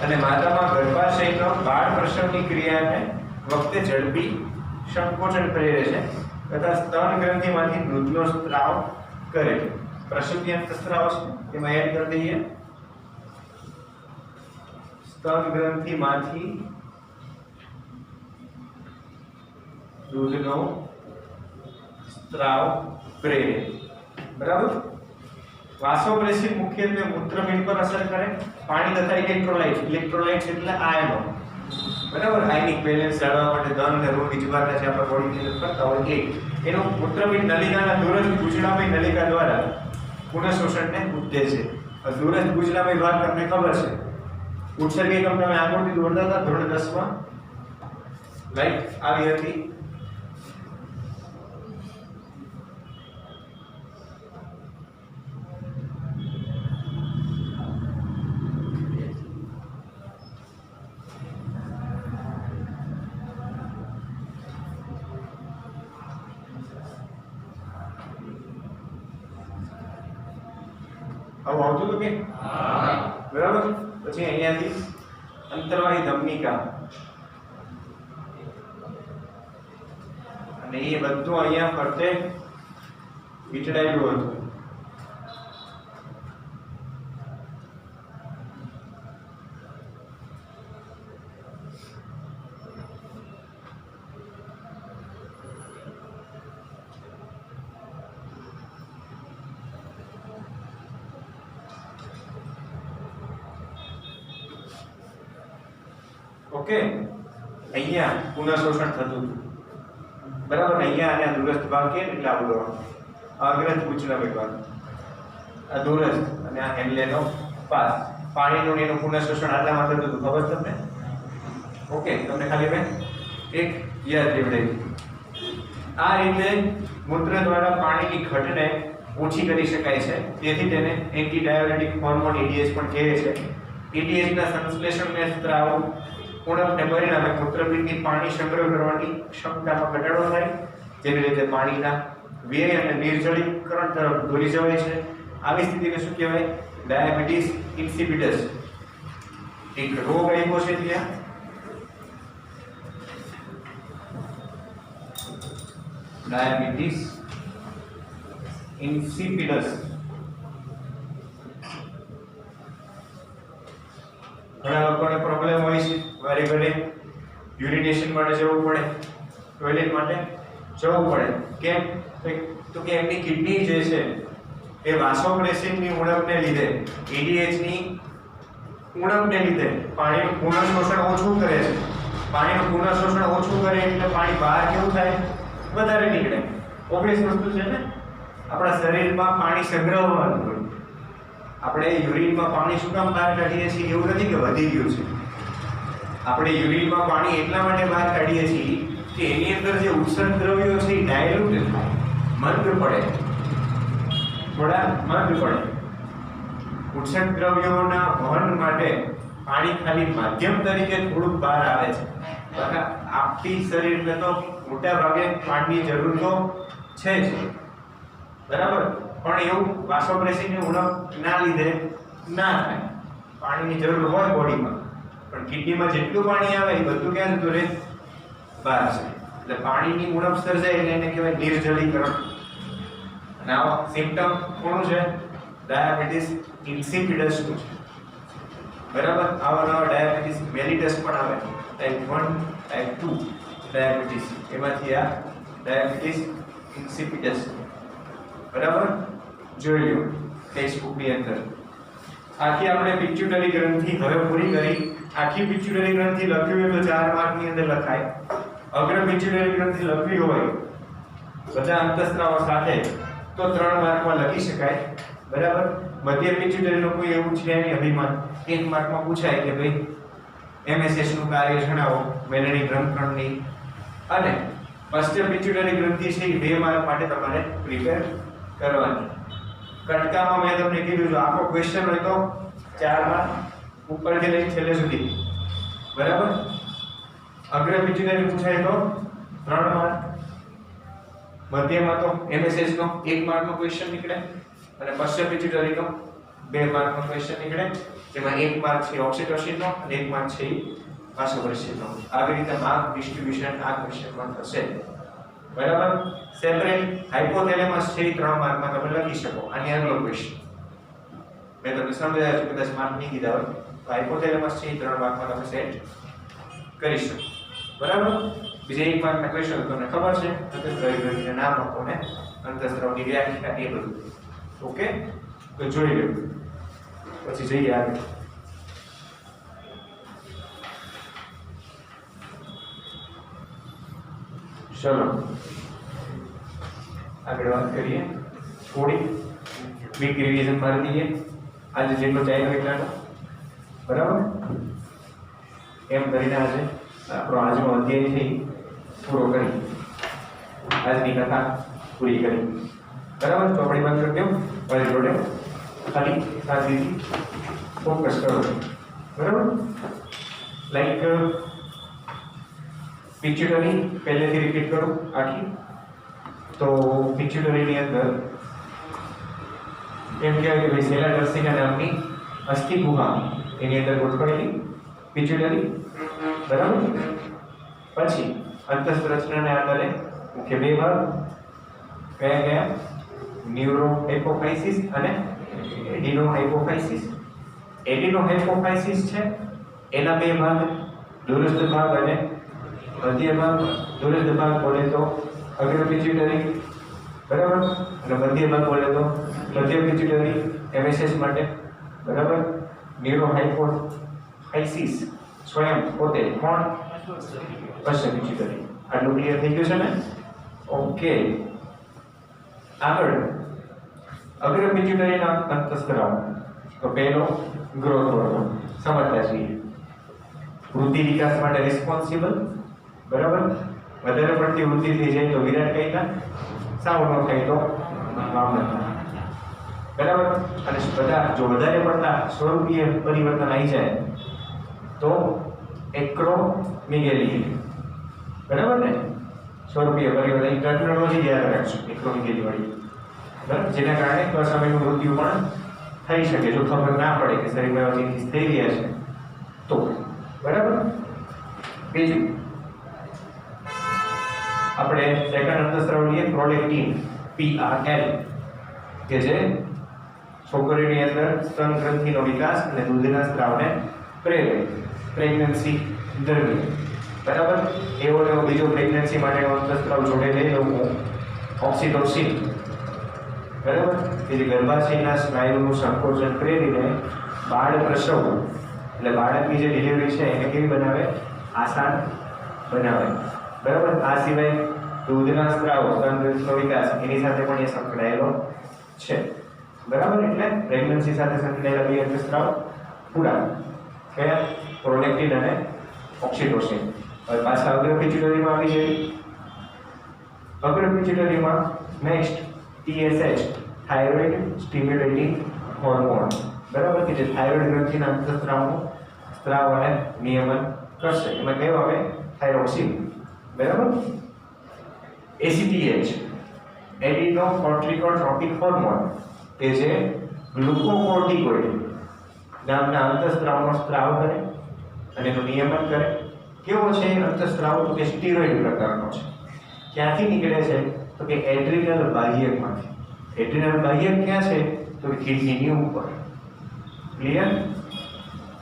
S1: અને માતામાં ગર્ભાશયનો બાળ પ્રસવની ક્રિયાને વખતે ઝડપી સંકોચન પ્રેરે છે તથા સ્તન ગ્રંથિમાંથી દૂધનો સ્ત્રાવ કરે. પ્રસૂતિ અંતઃસ્ત્રાવ છે એમાં એડ કરી દઈએ. સ્તન ગ્રંથિમાંથી દૂધનો સ્ત્રાવ પ્રેરે, બરાબર. વાસોપ્રેસિન મુખ્યત્વે મૂત્રપિંડ પર અસર કરે, પાણી તથા ઇલેક્ટ્રોલાઇટ. ઇલેક્ટ્રોલાઇટ્સ એટલે આયનો, બરાબર. આયનિક બેલેન્સ જાળવવા માટે ધન અને ઋણ વીજભારના જે આપણા બોડીની અંદર કરતા હોય એનું મૂત્રપિંડ નલિકાના દૂરસ્થ ગુચલામય નલિકા દ્વારા પુનઃશોષણને ઉત્તેજે. દૂરસ્થ ગુચલામય ભાગ તમને ખબર છે, ઉત્સર્ગી એકમ તમે આંગળથી દોરતા હતા ધોરણ 10 માં, રાઈટ, આવી હતી. આવું આવતું હતું કે? બરાબર. પછી અહીંયાથી અંતર્વાહી ધમનિકા અને એ બધું અહીંયા ફરતે વીંટળાયેલું હતું. ઓકે, અહીંયા પુનઃશોષણ થતું હતું, બરાબર. અહીંયા આને દૂરસ્થ ભાગ કે એટલે આવડો અગ્રસ્થ ગુચલામય ભાગ, આ દૂરસ્થ અને આ હેન્ડલેનો પાસ. પાણીનું એનું પુનઃશોષણ આટલામાં થતું હતું, ખબર તમને? ઓકે, તમને ખાલી મેં એક યાદ દેવડાવી. આ રીતે મૂત્ર દ્વારા પાણીની ઘટને ઓછી કરી શકાય છે. તેથી તેને એન્ટી ડાયુરેટિક હોર્મોન EDH પણ કહે છે. EDH ના સંશ્લેષણને સ્ત્રાવ ઉણપને પરિણામે મૂત્રપિંડની પાણી સંગ્રહ કરવાની ક્ષમતામાં ઘટાડો થાય, જેને લીધે પાણીના વ્યય અને નિર્જલીકરણ તરફ દોરી જવાય છે. આવી સ્થિતિને શું કહેવાય? ડાયાબિટીસ ઇન્સિપિડસ. એક રોગ આવ્યો છે ત્યાં, ડાયાબિટીસ ઇન્સિપિડસ. ઘણા લોકોને પ્રોબ્લેમ હોય છે, વારે ઘરે યુરિનેશન માટે જવું પડે, ટોયલેટ માટે જવું પડે. કેમ? તો કે એમની કિડની જે છે એ વાસોપ્રેસિનની ઉણપને લીધે, EDH ની ઉણપને લીધે પાણીનું પુનઃશોષણ ઓછું કરે છે. પાણીનું પુનઃશોષણ ઓછું કરે એટલે પાણી બહાર કેવું થાય? વધારે નીકળે. ઓબ્વિયસ વસ્તુ છે ને. આપણા શરીરમાં પાણી સંગ્રહવાનું હોય. આપણે યુરિનમાં પાણી શું કામ બહાર કાઢીએ છીએ? એવું નથી કે વધી ગયું છે. આપણે યુરિનમાં પાણી એટલા માટે બહાર કાઢીએ છીએ કે એની અંદર જે ઉત્સર્ગ દ્રવ્યો છે એ ડાયલ્યુટ થાય, મંદ પડે, થોડા મંદ પડે. ઉત્સર્ગ દ્રવ્યોના વહન માટે પાણી ખાલી માધ્યમ તરીકે થોડુંક બહાર આવે છે. આપણી શરીરને તો મોટા ભાગે પાણીની જરૂર તો છે જ, બરાબર. પણ એવું વાસોપ્રેસિનની ઉણપના લીધે ના થાય. પાણીની જરૂર હોય બોડીમાં, પણ કિડનીમાં જેટલું પાણી આવે એ બધું ક્યાં જતું રહે? બહાર છે. એટલે પાણીની ઉણપ સર્જાય એટલે એને કહેવાય નિર્જલીકરણ. અને આવા સિમ્પટમ કોનું છે? ડાયાબિટીસ ઇન્સિપિડસનું છે, બરાબર. આવા નવા ડાયાબિટીસ મેલિટસ પણ આવે, ટાઈપ 1 ટાઈપ 2 ડાયાબિટીસ. એમાંથી આ ડાયાબિટીસ ઇન્સિપિડસ, બરાબર. જોઈ લો ટેક્સ્ટબુકની અંદર. આખી આપણે પિટ્યુટરી ગ્રંથિ હવે પૂરી કરી. આખી પિટ્યુટરી ગ્રંથિ લખવી હોય તો 4 માર્કની અંદર લખાય. અગ્ર પિટ્યુટરી ગ્રંથિ લખવી હોય બધા અંતઃસ્ત્રાવો સાથે તો 3 માર્કમાં લખી શકાય, બરાબર. મધ્ય પિટ્યુટરીનું કોઈ એવું છે નહીં અભિમાન. 1 માર્કમાં પૂછાય કે ભાઈ MSH નું કાર્ય જણાવો, મેલડી બ્રહ્મકણની. અને પશ્ચિમ પિટ્યુટરી ગ્રંથિ છે એ 2 માર્ક માટે તમારે પ્રિપેર કરવાની. કટકામાં મેં તમને કીધું, જો આખો ક્વેશ્ચન હોય તો 4 માર્ક ઉપરથી લઈને છેલ્લે સુધી, બરાબર. અગ્ર પિટ્યુટરી પૂછાય તો 3 માર્ક. મધ્યમાં તો MSH નો 1 માર્કનો ક્વેશ્ચન નીકળે અને પશ્ચિમ પિટ્યુટરીનો 2 માર્કનો ક્વેશ્ચન નીકળે, જેમાં 1 માર્ક છે ઓક્સિટોસિનનો અને 1 માર્ક છે વાસોપ્રેસિનનો. આવી રીતે માર્ક ડિસ્ટ્રીબ્યુશન આ ક્વેશ્ચનમાં થશે, બરાબર. સેપરેટ હાઇપોથેલેમસ છે 3 માર્કમાં તમે લખી શકો. આની આગલો ક્વેશ્ચન મેં તમને સમજાવ્યા છે, કદાચ માર્ક નહીં કીધા હોય તો હાઇપોથેલેમસ છે 3 માર્કમાં તમે સેટ કરી શકો, બરાબર. બીજા 1 માર્કના ક્વેશ્ચન તમને ખબર છે, અંતઃસ્ત્રાવી ગ્રંથિના નામ આપો ને અંતઃસ્ત્રાવની વ્યાખ્યા એ બધું. ઓકે, તો જોઈ લો. પછી જઈએ આગળ. ચલો આગળ વાત કરીએ. થોડી ક્વિક રિવિઝન મારી દઈએ આજે જેટલો ચાલ્યો એટલાનો, બરાબર. એમ કરીને આજે આપણો આજનો અધ્યાય છે પૂરો કરી, આજની કથા પૂરી કરી, બરાબર. તો આપણી વાત કરી દો. મારી જોડે ખાલી શાંતિથી ફોકસ કરો, બરાબર. લાઈક પિચ્યુટરી પહેલેથી રિપીટ કરું આખી. તો પિચ્યુટરીની અંદર એમ કહેવાય કે ભાઈ સેલા ડર્સિકા નામની અસ્થિ ગુહા એની અંદર ગોઠવાયેલી પિચ્યુટરી, બરાબર. પછી અંતસ્થ રચનાને આધારે મુખ્ય 2 ભાગ કયા કયા? ન્યુરો હાઇપોફાઇસિસ અને એડિનો હાઇપોફાઇસિસ. એડિનો હાઇપોફાઇસિસ છે એના 2 ભાગ, દૂરસ્થ ભાગ અને મધ્ય ભાગ. દૂરસ્થ ભાગ બોલે તો અગ્ર પિચ્યુટરી, બરાબર. અને મધ્ય ભાગ બોલે તો મધ્ય પિચ્યુટરી MSH માટે, બરાબર. ન્યુરો હાઇપોફાઇસિસ સ્વયં પોતે કોણ? પશ્ચિમ પિચ્યુટરી. આટલું ક્લિયર થઈ ગયું છે ને? ઓકે. આગળ અગ્ર પિચ્યુટરીના અંતઃસ્ત્રાવ. તો પહેલો ગ્રોથ હોર્મોન સમજતા છીએ. વૃદ્ધિ વિકાસ માટે રિસ્પોન્સિબલ, બરાબર. વધારે પડતી વૃદ્ધિ થઈ જાય તો વિરાટ કહેતા, સાવ ન થાય તો મામલતદાર, બરાબર. અને બધા જો વધારે પડતા સ્વરૂપીય પરિવર્તન આવી જાય તો એક્રોમિગેલી, બરાબર ને. સ્વરૂપીય પરિવર્તન ટર્મિનોલોજી યાદ રાખજો, એક્રોમિગેલી વાળી, બરાબર. જેના કારણે અસમયનું મૃત્યુ પણ થઈ શકે જો ખબર ના પડે કે શરીરમાં ચેન્જીસ થઈ રહ્યા છે તો, બરાબર. બીજું આપણે સેકન્ડ અંતઃસ્ત્રાવ લઈએ, પ્રોલેક્ટિન PRL, કે જે છોકરીની અંદર સ્તન ગ્રંથિનો વિકાસ અને દૂધના સ્ત્રાવને પ્રેરે પ્રેગ્નન્સી દરમિયાન, બરાબર. એવો બીજો પ્રેગ્નન્સી માટેનો અંતઃસ્ત્રાવ જોડે લઈ લો, ઓક્સિટોસિન, બરાબર. કે જે ગર્ભાશયના સ્નાયુનું સંકોચન પ્રેરીને બાળ પ્રસવ એટલે બાળકની જે ડિલિવરી છે એને કેવી બનાવે, આસાન બનાવે, બરાબર. આ સિવાય દૂધના સ્ત્રાવ સ્તનગ્રંથિનો વિકાસ એની સાથે પણ એ સંકળાયેલો છે, બરાબર. એટલે પ્રેગ્નન્સી સાથે સંકળાયેલા બે અંતઃસ્ત્રાવ પૂરા કયા, પ્રોલેક્ટિન અને ઓક્સિટોસિન. હવે પાછા અગ્ર પિટ્યુટરીમાં આવી જાય. અગ્ર પિટ્યુટરીમાં next TSH, thyroid stimulating hormone, બરાબર. કે જે થાઇરોઇડ ગ્રંથિના અંતઃસ્ત્રાવનું સ્ત્રાવ અને નિયમન કરશે. એમાં કયો આવે, થાઇરોક્સિન, બરાબર. ACTH, એડિનોકોર્ટિકોટ્રોપિક હોર્મોન, કે જે ગ્લુકોકોર્ટિકોઇડ નામના અંતઃસ્ત્રાવનો સ્ત્રાવ કરે અને એનું નિયમન કરે. કેવો છે અંતઃસ્ત્રાવ, તો કે સ્ટીરોઇડ પ્રકારનો છે. ક્યાંથી નીકળે છે, તો કે એડ્રિનલ બાહ્યકમાંથી. એડ્રિનલ બાહ્યક ક્યાં છે, તો કે કિડનીની ઉપર. ક્લિયર?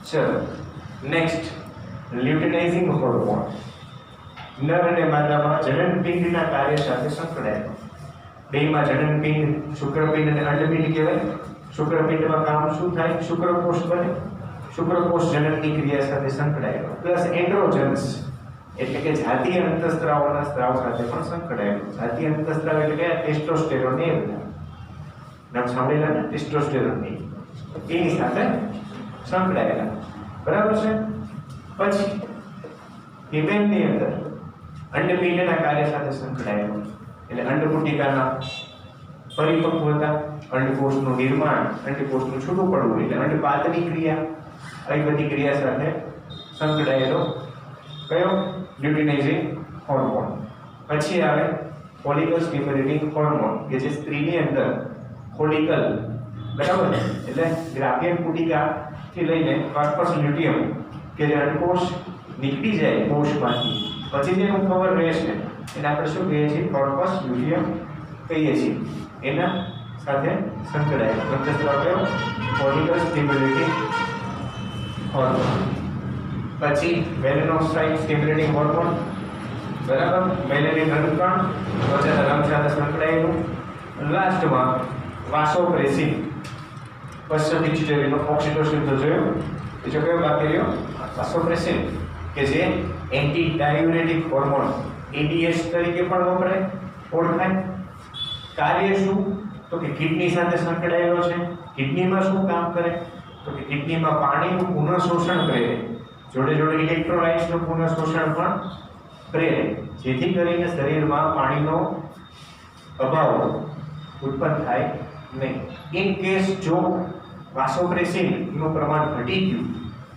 S1: ચલો નેક્સ્ટ, લ્યુટિનાઇઝિંગ હોર્મોન, નર અને માદામાં જનનપિંડના કાર્ય સાથે સંકળાયેલો. બેમાં જનનપિંડ, શુક્રપિંડ અને અંડપિંડ કહેવાય. શુક્રપિંડમાં કામ શું થાય, શુક્રકોષ બને. શુક્રકોષ જનનની ક્રિયા સાથે સંકળાયેલો, પ્લસ એન્ડ્રોજન્સ એટલે કે જાતીય અંતઃસ્ત્રાવોના સ્ત્રાવ સાથે પણ સંકળાયેલો. જાતીય અંતઃસ્ત્રાવ એટલે કે ટેસ્ટોસ્ટેરોન, એ બધા નામ સાંભળેલા ને, ટેસ્ટોસ્ટેરોન એની સાથે સંકળાયેલા, બરાબર છે. પછી ફિમેલની અંદર અંડપિંડના કાર્ય સાથે સંકળાયેલો એટલે અંડપુટિકાના પરિપક્વતા, અંડકોષનું નિર્માણ, અંડકોષનું છૂટું પડવું એટલે અંડપાતની ક્રિયા, આવી બધી ક્રિયા સાથે સંકળાયેલો કયો, લ્યુટિનાઇઝિંગ હોર્મોન. પછી આવે ફોલિકલ સ્ટિમ્યુલેટિંગ હોર્મોન, કે જે સ્ત્રીની અંદર ફોલિકલ, બરાબર, એટલે ગ્રાફિયન પુટિકાથી લઈને કાર્પસ લ્યુટિયમ, કે જે અંડકોષ નીકળી જાય કોષમાંથી પછી જેનું કવર રહેશે એને આપણે શું કહીએ છીએ, કાર્પસ લ્યુટિયમ કહીએ છીએ. એના સાથે સંકળાયેલો અંતઃસ્ત્રાવ કયો, ફોલિકલ સ્ટિમ્યુલેટિંગ હોર્મોન. પછી મેલેનોસાઇટ સ્ટિમ્યુલેટિંગ હોર્મોન, બરાબર. મેલેનિન રંગકણ ત્વચાના રંગ સાથે સંકળાયેલું. લાસ્ટમાં વાસોપ્રેસિન, પશ્ચિમ પિટ્યુટરીનો ઓક્સિટોસિન તો જોયો, બીજો કયો બાકી રહ્યો, વાસોપ્રેસિન, કે જે એન્ટી ડાયુરેટિક હોર્મોન ADH તરીકે પણ વપરાય, ઓળખાય. કાર્ય શું, તો કે કિડની સાથે સંકળાયેલો છે. કિડનીમાં શું કામ કરે, તો કે કિડનીમાં પાણીનું પુનઃશોષણ કરે, જોડે જોડે ઇલેક્ટ્રોલાઇટ્સનું પુનઃશોષણ પણ પ્રેરે, જેથી કરીને શરીરમાં પાણીનો અભાવ ઉત્પન્ન થાય નહીં. ઇન કેસ જો વાસોપ્રેસિનનું પ્રમાણ ઘટી ગયું,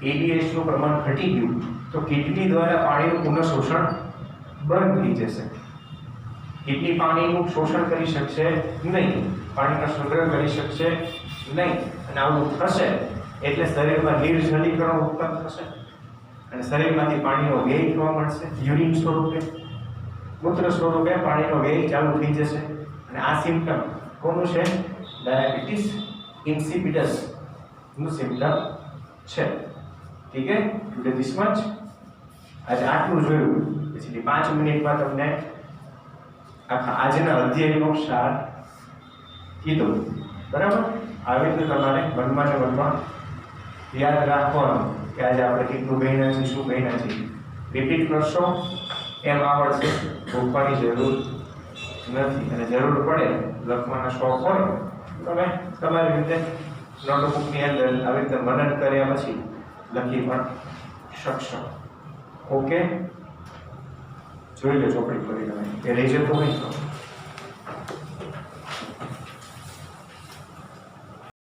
S1: ADHનું પ્રમાણ ઘટી ગયું, તો કિડની દ્વારા પાણીનું પુનઃશોષણ બંધ થઈ જશે. કિડની પાણીનું શોષણ કરી શકશે નહીં, પાણીનો સંગ્રહ કરી શકશે નહીં. અને આવું થશે એટલે શરીરમાં નિર્જલીકરણ ઉત્પન્ન થશે અને શરીરમાંથી પાણીનો વ્યય થવા મળશે. યુરિન સ્વરૂપે, મૂત્ર સ્વરૂપે પાણીનો વ્યય ચાલુ થઈ જશે. અને આ સિમ્પટમ કોનું છે, ડાયાબિટીસ ઇન્સિપિડસ નું સિમ્પટમ છે. ઠીક છે, ટુડે ધીસ મચ. આજે આટલું જોયું, પછી 5 મિનિટમાં તમને આખા આજના અધ્યાયનો સાર કીધો, બરાબર. આવી રીતે તમારે મનમાં ને મનમાં યાદ રાખવાનું કે આજે આપણે કેટલું ભણ્યા છીએ, શું ભણ્યા છીએ. રિપીટ કરશો એમ આવડશે, ભૂખવાની જરૂર નથી. અને જરૂર પડે લખવાના શોખ હોય તમે તમારી રીતે નોટબુકની અંદર આવી રીતે મનન કર્યા પછી લખી પણ શકશો. ઓકે, જોઈ લો ચોપડી ફરી તમે એ રહી જતો હોય તો